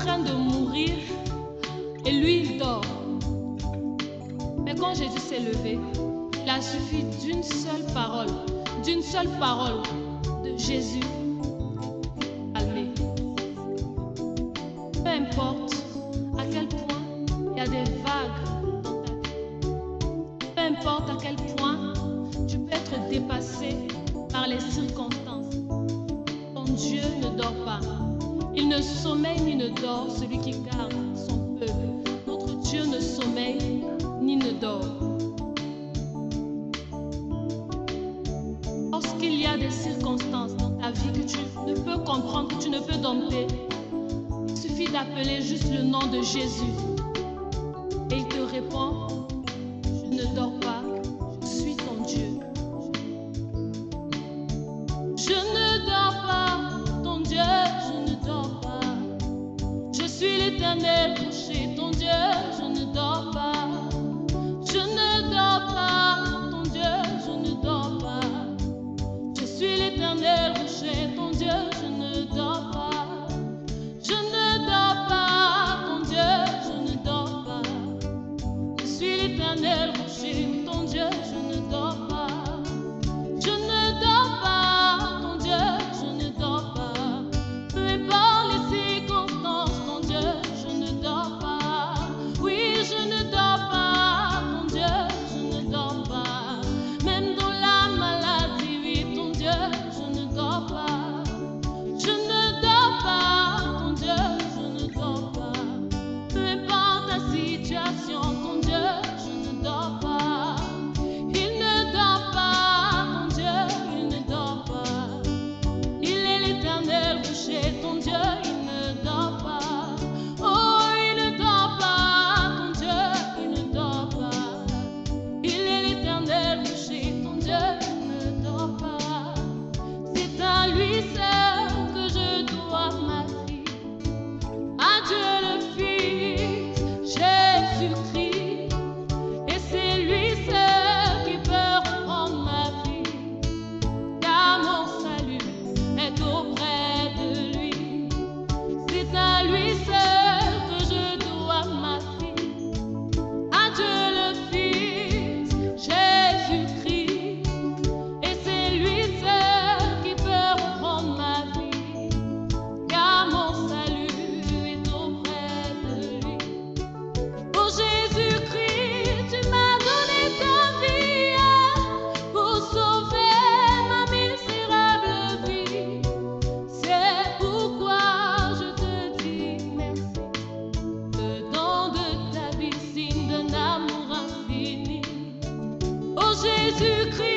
train de mourir et lui, il dort. Mais quand Jésus s'est levé, il a suffi d'une seule parole de Jésus. Calmer. Peu importe à quel point il y a des vagues dans ta vie, peu importe à quel point tu peux être dépassé par les circonstances, ton Dieu ne dort pas. Il ne sommeille ni ne dort, celui qui garde son peuple. Notre Dieu ne sommeille ni ne dort. Lorsqu'il y a des circonstances dans ta vie que tu ne peux comprendre, que tu ne peux dompter, il suffit d'appeler juste le nom de Jésus. Et il te répond, je ne dors pas, je suis ton Dieu. Je ne dors pas, ton Dieu, je ne dors pas. Je suis l'Éternel, couché, ton Dieu, je ne dors pas. Je ne dors pas, ton Dieu, je ne dors pas. Je suis l'Éternel, couché, ton Dieu, je ne dors pas. Je ne dors pas, ton Dieu, je ne dors pas. Je suis l'Éternel, couché, ton Dieu, je ne dors pas. Je ne dors pas, ton Dieu, je ne dors pas. Peu importe les circonstances, ton Dieu, je ne dors pas. Oui, je ne dors pas, ton Dieu, je ne dors pas. Même dans la maladie, oui, ton Dieu, je ne dors pas. Je ne dors pas, ton Dieu, je ne dors pas. Peu importe la situation, ton Dieu, je ne dors pas. Il ne dort pas, ton Dieu, il ne dort pas. Il est l'Éternel couché, ton Dieu, il ne dort pas. Oh, il ne dort pas, ton Dieu, il ne dort pas. Il est l'Éternel couché, ton Dieu, il ne dort pas. C'est à lui seul que je dois ma vie, à Dieu le Fils, Jésus-Christ. Et c'est lui seul qui peut reprendre ma vie, car mon salut est auprès de lui. C'est à lui seul que je dois ma vie, à Dieu le Fils, Jésus-Christ. Et c'est lui seul qui peut reprendre ma vie, car mon salut est auprès de lui. Oh Jésus-Christ, tu m'as donné ta vie pour sauver ma misérable vie. C'est pourquoi je te dis merci. Le don de ta vie, signe d'un amour infini. Oh Jésus-Christ,